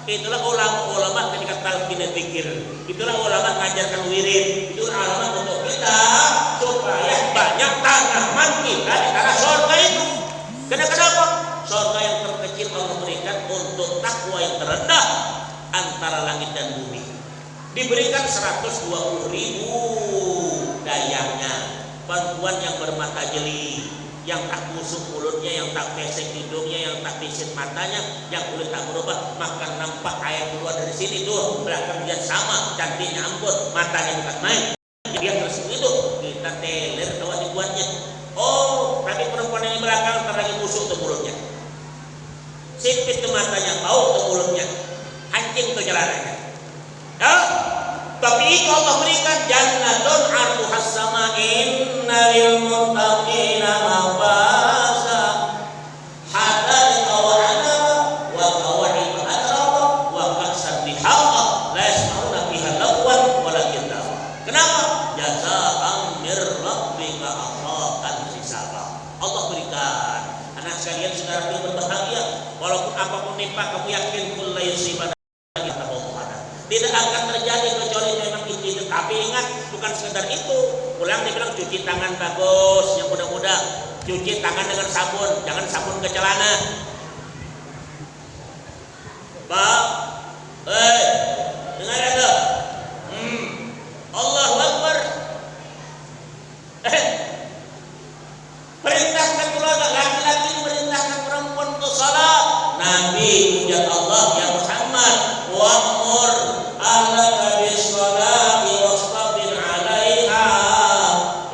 Itulah ulama-ulama ketika talqin zikir. Itulah ulama mengajarkan wirid. Itulah ulama untuk kita supaya banyak tanaman kita di tanah surga itu. Kenapa? Surga yang terkecil Allah berikan untuk takwa yang terendah antara langit dan bumi. Diberikan 120.000 dayangnya. Perempuan yang bermata jeli, yang tak busuk mulutnya, yang tak pesek hidungnya, yang tak pisit matanya, yang kulit tak berubah, maka nampak air keluar dari sini tuh, belakang dia sama, cantiknya ampun, matanya bukan main, dia terus itu, kita teler kalau dibuatnya. sipit ke matanya, bau ke mulutnya, hancing ke celananya. Ya, tapi itu Allah berikan jannatun arduhas sama innal muttaqina mafaza hadaiqa wa anaba wa qawaid atraba wa qasad bihaqa la yasma'una fiha lagwan walakin dawa. Kenapa? Jazaa'an mir rabbika ata'an hisaba. Allah berikan. Anak sekalian, saudara berbahagia, walaupun apapun nimpa kamu yakin kullu yusibana tidak akan terjadi kecuali memang itu. Tapi ingat, bukan sekedar itu. Pulang dibilang cuci tangan bagus, yang mudah-mudah cuci tangan dengan sabun, jangan sabun ke celana. Pak, dengar ada? Allahu Akbar. Perintahkan keluarga laki-laki, perintahkan perempuan untuk salat. Nabi ujar Allah, ya Muhammad, wa'mur ahlaka bis-sholati wastabir 'alaiha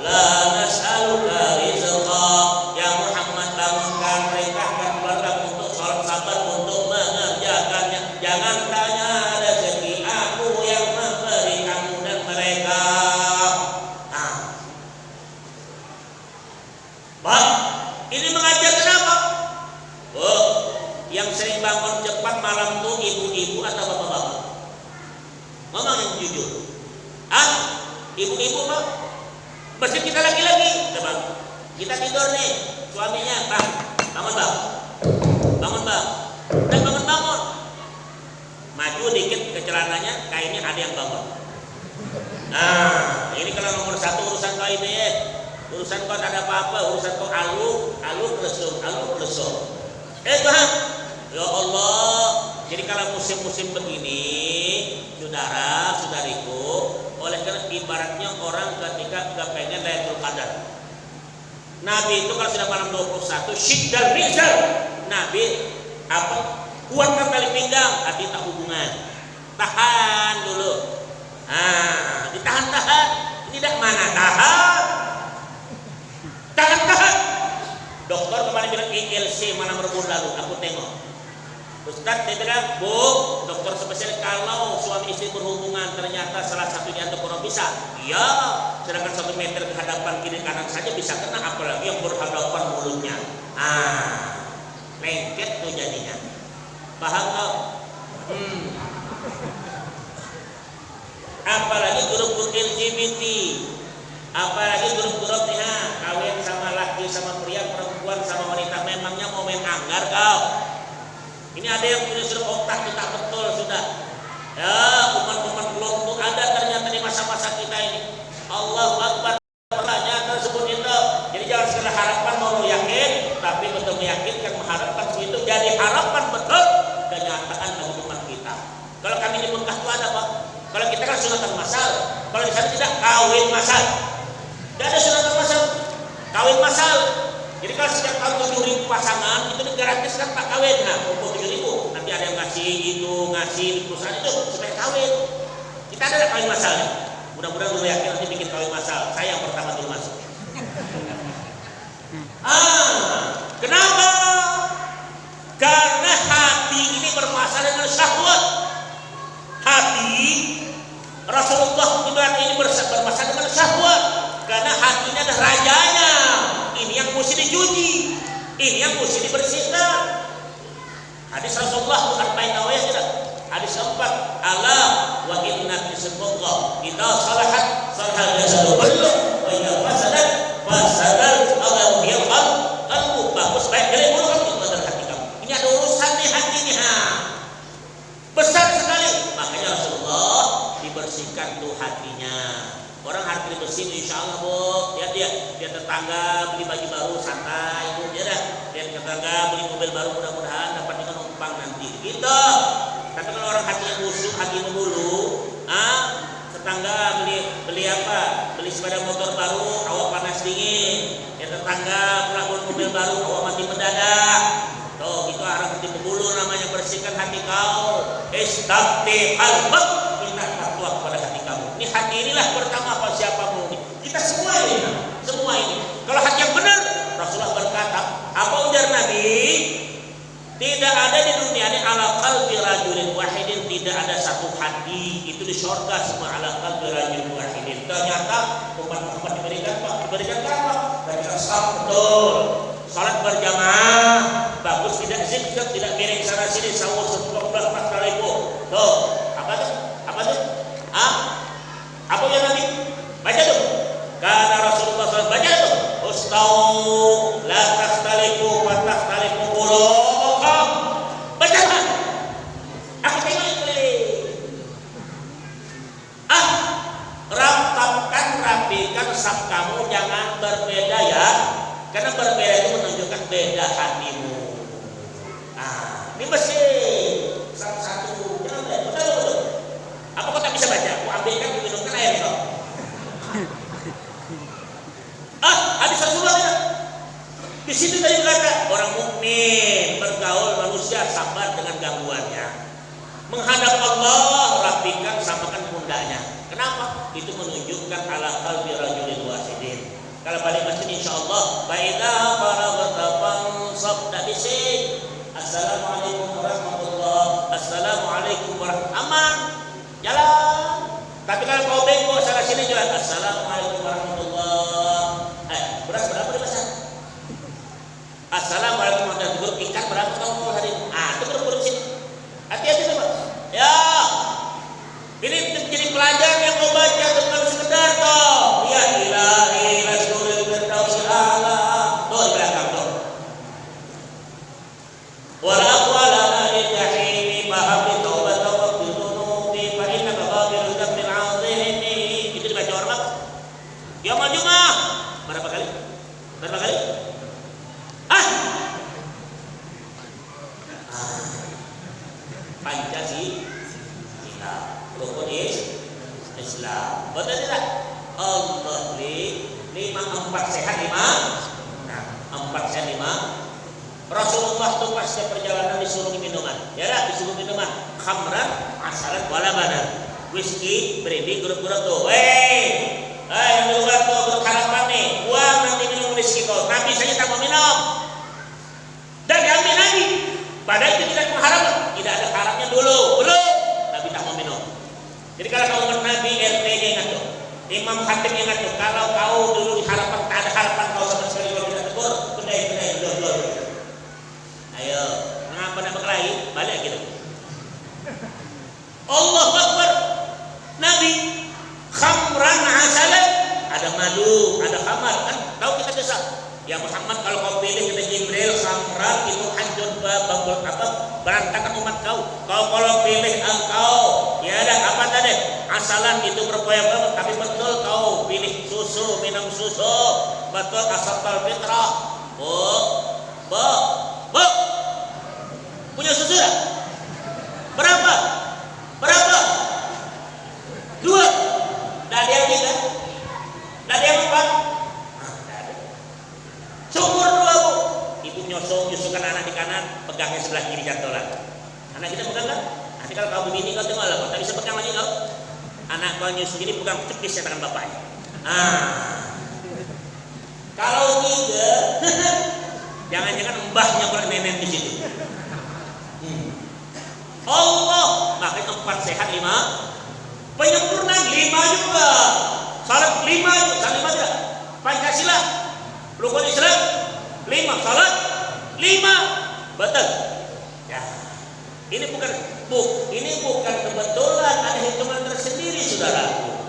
la nas'aluka rizqa. Ya Muhammad, bangunkan, perintahkan keluarga untuk salat, sabar untuk mengerjakannya. Jangan tanya rezeki, aku yang memberi kamu dan mereka. Pak, ini mengajarkan apa? Oh, yang sering bangun cepat malam tuh ibu-ibu atau bapak-bapak? Ngomong yang jujur. Ibu-ibu Pak? Masih kita laki-laki. Coba. Kita tidur nih, suaminya, Bang, bangun Bang, bangun Bang, dan bangun-bangun. Maju dikit ke celananya, kayaknya ada yang bangun. Nah, ini kalau nomor satu urusan kau ini ya. Urusan kau tak ada apa-apa, urusan kau alu kelesung. Bang, ya Allah. Jadi kalau musim-musim begini, saudara-saudariku, oleh karena ibaratnya orang ketika kepengen Lailatul Qadar. Nabi itu kalau sudah malam 21, syiddal rizal. Nabi apa? Kuatkan tali pinggang, artinya tak hubungan. Tahan dulu. Nah, ditahan-tahan. Ini dah mana tahan? Tahan. Dokter kemarin bilang ILC malam Rabu lalu, aku tengok. Ustaz dia bilang, Bu, dokter spesialis kalau suami istri berhubungan ternyata salah satunya ada corona bisa. Iya, sedangkan 1 meter ke hadapan kiri kanan saja bisa kena, apalagi yang berhadapan mulutnya. Lengket tuh jadinya. Paham nggak? Apalagi grup-grup LGBT. Apalagi grup-grup nih, kawin sama laki sama pria, perempuan sama wanita, memangnya mau main anggar kau? Ini ada yang punya sudah otak kita betul sudah. Ya, umat-umat kelompok ada ternyata di masa-masa kita ini. Allahu Akbar, pertanyaan tersebut itu. Jadi jangan sekedar harapan mau yakin, tapi betul meyakinkan, mengharapkan itu jadi harapan betul kenyataan bagi umat kita. Kalau kami di Mekah itu ada Pak. Kalau kita kan sunatan masal, kalau di sana tidak kawin masal. Tidak ada sunatan masal, kawin masal. Jadi kalau setiap tahun 7.000 pasangan itu gratis kan Pak kawin. Nah, kumpul 7.000. Nanti ada yang ngasih di perusahaan itu supaya kawin. Kita ada kawin masalnya. Mudah-mudahan dulu yakin nanti bikin kawin masal. Saya yang pertama dulu masuk. Kenapa? Karena hati ini bermasalah dengan syahwat. Hati Rasulullah ibarat ini bermasalah dengan syahwat. Karena hati ini adalah rajanya. Ini yang mesti dicuci, ini yang mesti dibersihkan. Hadis Rasulullah bukan main awalnya tidak. Hadis keempat, ala wa inna bismillah idza salahat salahal jasadu kulluh wa idza fasadat fasadal qalbu qalbu bagus baik dari mulut itu adalah hati kamu. Ini ada urusan nih hati ini besar sekali. Makanya Rasulullah dibersihkan tuh hatinya. Orang hati bersih insya Allah Bu, dia tetangga beli baju baru santai Bu, dia tetangga beli mobil baru mudah-mudahan dapat numpang nanti gitu. Tapi kalau orang hatinya busuk, hati membulu, tetangga beli apa? Beli sepeda motor baru, awak panas dingin. Tetangga pulang mobil baru, awak mati mendadak. Tuh, itu arah hati membulu namanya. Bersihkan hati kau. Istaqti qalbak, minta takwa kepada hati kamu. Ini hati inilah pertama apa siapamu. Kita semua ini. Kalau hati yang benar, Rasulullah berkata, apa ujar Nabi? Tidak ada di dunia ini ala qalbi rajulin wahidin, tidak ada satu hati itu di surga semua ala qalbi rajulin wahidin. Ternyata umat Muhammad diberikan apa? Diberikan apa? Berikan salat betul, salat berjamaah, bagus, tidak zigzag, tidak miring sana sini, sawur 14 kali ribu. Tuh, apa tuh? Apa tuh? Apa yang nanti? Baca tuh. Karena Rasulullah SAW baca tuh. Ustau la tastaliku wa tastaliku qulubukum. Bacalah. Aku tengok ini. Rapikan saf kamu, jangan berbeda ya. Karena berbeda itu menunjukkan beda hatimu. Ini mesti satu-satu. Betul. Apa kau tak bisa baca? Aku ambilkan, diminumkan air kau. Hadis Rasulullah ya. Di situ tadi berkata orang mukmin bergaul manusia sabar dengan gangguannya. Menghadap Allah rapikan, samakan pundaknya. Kenapa? Itu menunjukkan ala qalbi rajulin wahidin. Kalau balik masjid insyaallah baida faraghta fansab, tak bising. Assalamualaikum warahmatullahi, assalamualaikum warahmatullahi, aman, jalan. Tapi kalau kau bengkok sana sini jalan, assalamualaikum warahmatullahi. Beras berapa di pasar? Assalamualaikum warahmatullahi. Ikan berapa kamu hari ini? Itu berburu sini. Hati-hati teman. Ya, ini menjadi pelajaran yang kau baca bukan sekedar toh. Ya ilahi rasulil firdausil a'la. Tuh di belakang tuh. Wala aqwala lil jahimi mahabbi taubat wa bidunubi fa innaka ghadirun min 'azimi. Itu dibaca orang apa? Yaumul Jumat. Berapa kali? Berapa kali? Pancasila, rukun Islam. Betul tidak? Allah lima empat sehat lima. Nah, empat sehat lima. Rasulullah tuh pasca perjalanan disuruh minuman. Ya lah, disuruh minuman. Khamran, asalan, walabanan. Whisky, brandy, grup-grup tuh. Yang di luar tuh berharapan nih. Buang nanti minum whisky kau. Nabi saja tak mau minum. Dan diambil lagi. Padahal itu tidak mengharapkan. Tidak ada harapnya dulu. Belum. Nabi tak mau minum. Jadi kalau kau umat Nabi, RT-nya ingat tuh. Imam Khatib ingat tuh. Kalau kau dulu diharapkan, tak ada harapan kau sama sekali kalau tidak tegur. Kedai, dua. Ayo. Mengapa nak berkelahi? Balik gitu. Allahu Akbar. Nabi. Khamran asalan. Ada madu, ada khamar. Kan tahu kita biasa. Ya Muhammad, kalau kau pilih kata Jibril khamran itu hancur berantakan umat kau. Kalau pilih engkau, ya ada apa tadi? Asalan itu berpoya-poya, tapi betul kau pilih susu, minum susu, betul asatal fitrah. Bu, punya susu tak? Berapa? 2. Dah dia kita, dah dia empat. Syukur 2 bu. Ibu nyusukan anak di kanan, pegangnya sebelah kiri cantolan. Anak kita pegang kan? Nanti kalau kau begini kau tengok lah, kau tak bisa pegang lagi kau. Anak kau nyusu gini pegang cepis ya tangan bapaknya. Kalau tidak, jangan-jangan mbahnya pula nenek di situ. Allah, makanya 4 sehat 5, penyempurnaan 5 juga, salat 5 juga, salat 5 tidak, Pancasila. Rukun Islam 5, salat 5, betul. Ya, ini bukan kebetulan, ada hitungan tersendiri saudaraku.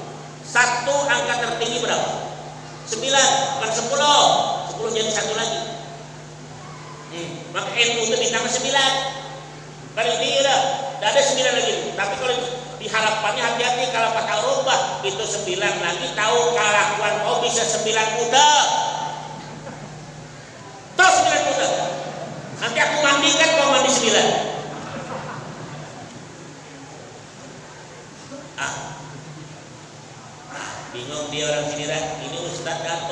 1 angka tertinggi berapa? 9, bukan 10 jadi 1 lagi. Maka ilmu itu ditambah 9. Kalau tidak ada 9 lagi. Tapi kalau diharapannya hati-hati kalau pakai rubah itu 9 lagi. Tahu kelakuan kau bisa 9 muda. Tahu 9 muda. Nanti aku mandikan kau mandi 9. Bingung dia orang sini dah. Ini Ustaz datang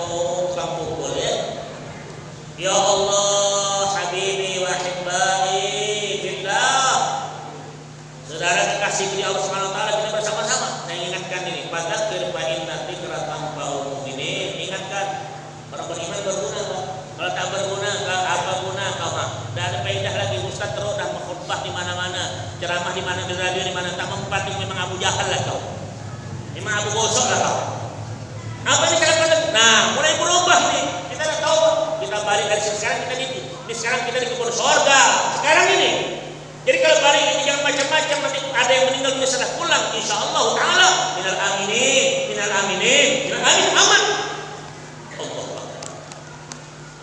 kampung boleh. Ya Allah, habibi wa hibbai fillah. Saudara kekasih beliau Allah Subhanahu wa taala, kita bersama-sama. Saya ingatkan ini, fadzakir fa inna dzikra tanfa'ul mu'minin. Ingatkan, orang beriman berguna, Pak. Kalau tak berguna, apa guna kau? Tidak ada faedah lagi Ustaz ceramah di mana, di radio di mana, tak mempan memang Abu Jahal lah kau. Memang Abu Gosok lah kau. Apa ini cara pandang? Nah, mulai berubah nih. Kita dah tahu, kita balik dari sekarang kita di sekarang kita di kebun sorga. Sekarang ini. Jadi kalau balik ini jangan macam-macam, nanti ada yang meninggal dunia sudah pulang. Insyaallah taala minal aminin, minal aminin, minal amin aman. Allah.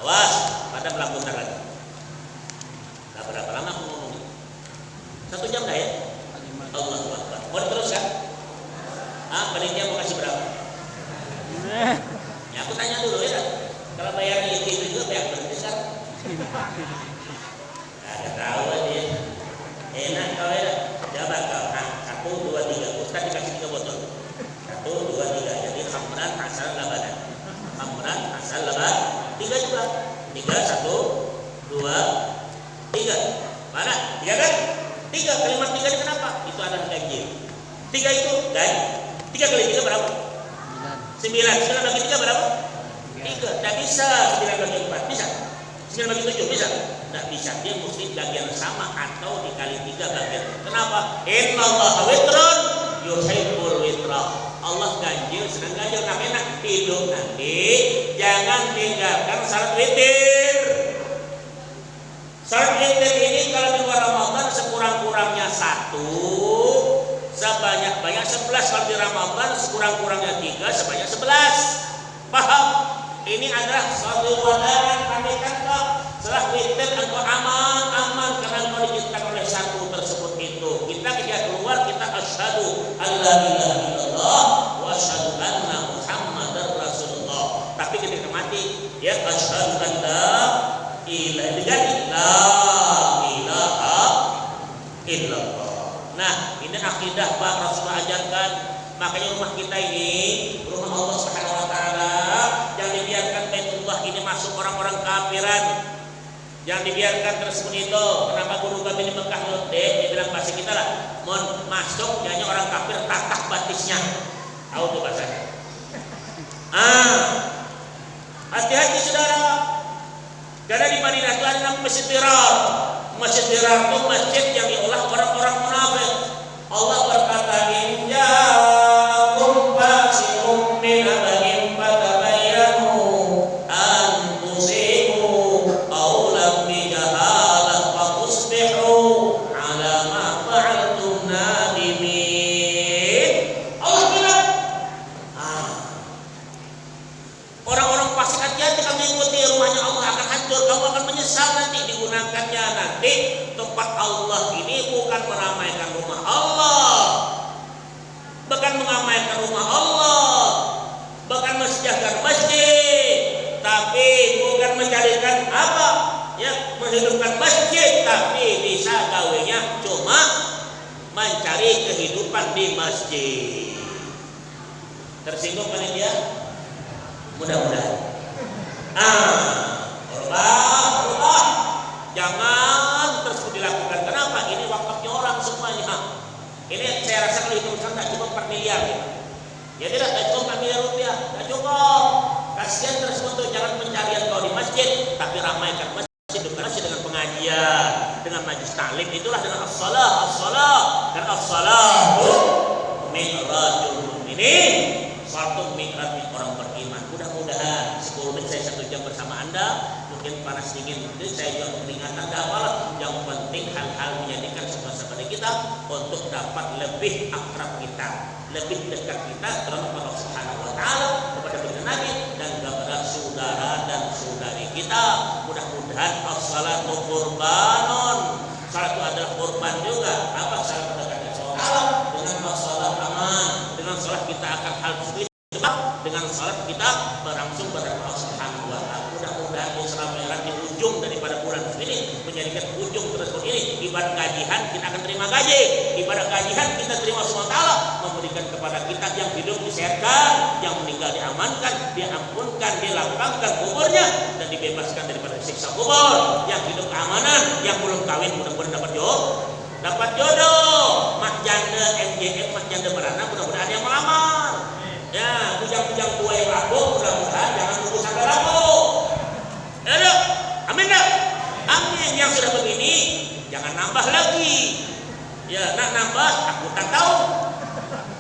Awas, pada berlaku bentar lagi. Dah berapa lama aku ngomong? 1 jam dah ya? Allah Akbar. Mau diteruskan? Panitia mau kasih berapa? Ya aku tanya dulu ya. Kalau bayarnya itu juga bayar besar. Ada tahu aja. Enak kau ya. Coba kau. 1, 2, 3. Ustaz dikasih 3 botol. 1, 2, 3. Jadi khamran asal labanan. Khamran asal laban. 3 juga. 3, 1, 2, 3. Mana? 3 kan? 3. Kalimat 3 ini kenapa? Itu adalah ganjil. 3 itu ganjil. 3 kali 3 berapa? 9. 9 bagi 3 berapa? 3. Tak bisa 9 bagi 4. Bisa? 9 bagi 7 bisa? Tak bisa. Dia mesti bagian sama atau dikali 3 bagian. Kenapa? Innallaha witrun yuhibbul witra. Allah ganjil, senang ganjil. Nah, enak hidup nanti. Jangan tinggalkan salat witir. Salat witir ini kalau di luar Ramadan sekurang-kurangnya 1, sebanyak-banyak 11. Kalau di Ramadan sekurang-kurangnya 3, sebanyak 11. Paham? Ini adalah suatu wadaran kami kata setelah witir engkau aman karena engkau diciptakan oleh satu tersebut itu. Kita ketika keluar kita asyhadu alla ilaha illallah wa asyhadu anna muhammadar rasulullah. Tapi ketika mati ya asyhadu an la ilaha illallah. Nah, ini akidah Pak Rasulullah ajarkan. Makanya rumah kita ini, rumah Allah Subhanahu wa taala, jangan dibiarkan Baitullah ini masuk orang-orang kafiran. Jangan dibiarkan tersembunyi itu. Kenapa guru kami di Mekah Dek, dia bilang bahasa kita lah, mohon masuk jangan orang kafir tatak batisnya. Tahu tuh bahasanya. Hati-hati saudara. Karena di Madinah itu ada namanya Masjid Dirar. Masjid Dirar itu masjid yang diolah orang-orang munafik. Allah berkata, "Inja tempat Allah ini bukan meramaikan rumah Allah, bukan mengamaikan rumah Allah, bukan mensejahterakan masjid, tapi bukan mencarikan apa ya, menghidupkan masjid, tapi bisa gawenya cuma mencari kehidupan di masjid. Tersinggung kan dia? Mudah-mudahan. Allah, jangan terus dilakukan. Kenapa? Ini wakafnya orang semuanya. Ini saya rasa kalau hitung tak cukup 4 miliar ya. Ya tidak cukup 4 miliar rupiah, tak cukup. Kasihan terus untuk jangan pencarian kau di masjid, tapi ramaikan masjid dengan pengajian, dengan majlis taklim. Itulah dengan as-salah. Dan as-salatu mi'rajul mu'minin. Satu mi'raj orang beriman. Mudah-mudahan 10 menit saya 1 jam bersama Anda. Mungkin panas dingin, jadi saya juga peringatan apalah. Yang penting hal-hal menjadikan saudara-saudara kita untuk dapat lebih akrab kita, lebih dekat kita terhadap Allah Subhanahu wa taala, kepada baginda Nabi dan kepada saudara dan saudari kita. Mudah-mudahan as-salatu qurbanun. Salat itu adalah kurban juga. Apa salat kepada Allah? Dengan salat aman, dengan salat kita akan hal seperti dengan salat kita berangsung pada Allah Subhanahu wa taala. Mudah-mudahan Isra Mi'raj di ujung daripada bulan ini menjadikan ujung tersebut ini. Ibadah gajian kita akan terima gaji, ibadah gajian kita terima SWT memberikan kepada kita yang hidup disehatkan, yang meninggal diamankan, diampunkan, dilapangkan kuburnya dan dibebaskan daripada siksa kubur, yang hidup keamanan, yang belum kawin mudah-mudahan dapat jodoh, mak janda MJM, mak janda beranak, mudah-mudahan ada yang melamar. Ya, bujang-bujang tua yang laku, mudah-mudahan jangan nunggu sampai laku. Ya, amin dah. Amin. Yang sudah begini jangan nambah lagi. Ya, nak nambah, aku tak tahu.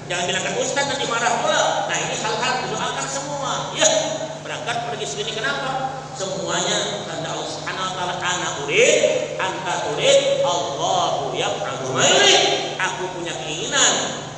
Jangan bilang ke ustaz nanti marah pula. Nah, ini hal-hal didoakan semua. Ya, berangkat pergi sini kenapa? Semuanya tanda Allah Subhanahu wa taala, ana urid, anta urid, Allahu yaf'alu ma yurid. Aku punya keinginan,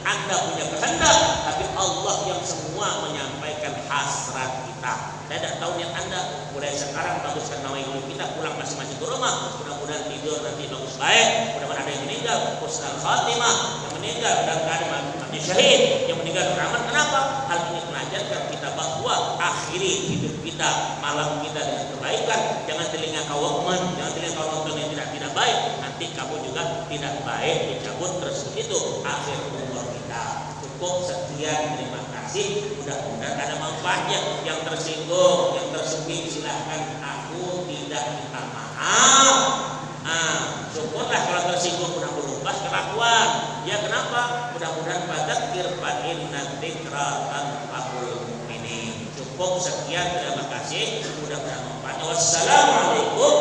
Anda punya kehendak, tapi Allah yang semua menyampaikan hasrat kita. Saya tidak tahu niat Anda. Mulai sekarang baguskan nawaiul kita, pulang masing-masing ke rumah. Mudah-mudahan tidur nanti bagus baik. Mudah-mudahan ada yang meninggal, husnul khatimah, yang meninggal dan ada mati syahid, yang meninggal beramal. Kenapa? Hal ini mengajarkan kita bahwa akhiri hidup kita, malam kita dengan kebaikan. Jangan telinga kau wakman, jangan telinga kau nonton yang tidak baik. Nanti kamu juga tidak baik, dicabut terus itu akhir umur kita. Cukup sekian, terima kasih. Mudah-mudahan ada manfaatnya. Yang tersinggung, yang tersinggung silahkan, aku tidak minta maaf. Syukurlah kalau tersinggung, mudah berubah kelakuan. Ya kenapa? Mudah-mudahan fadzakir fa inna dzikra tanfa'ul mu'minin. Cukup sekian, terima kasih. Mudah-mudahan manfaat. Wassalamualaikum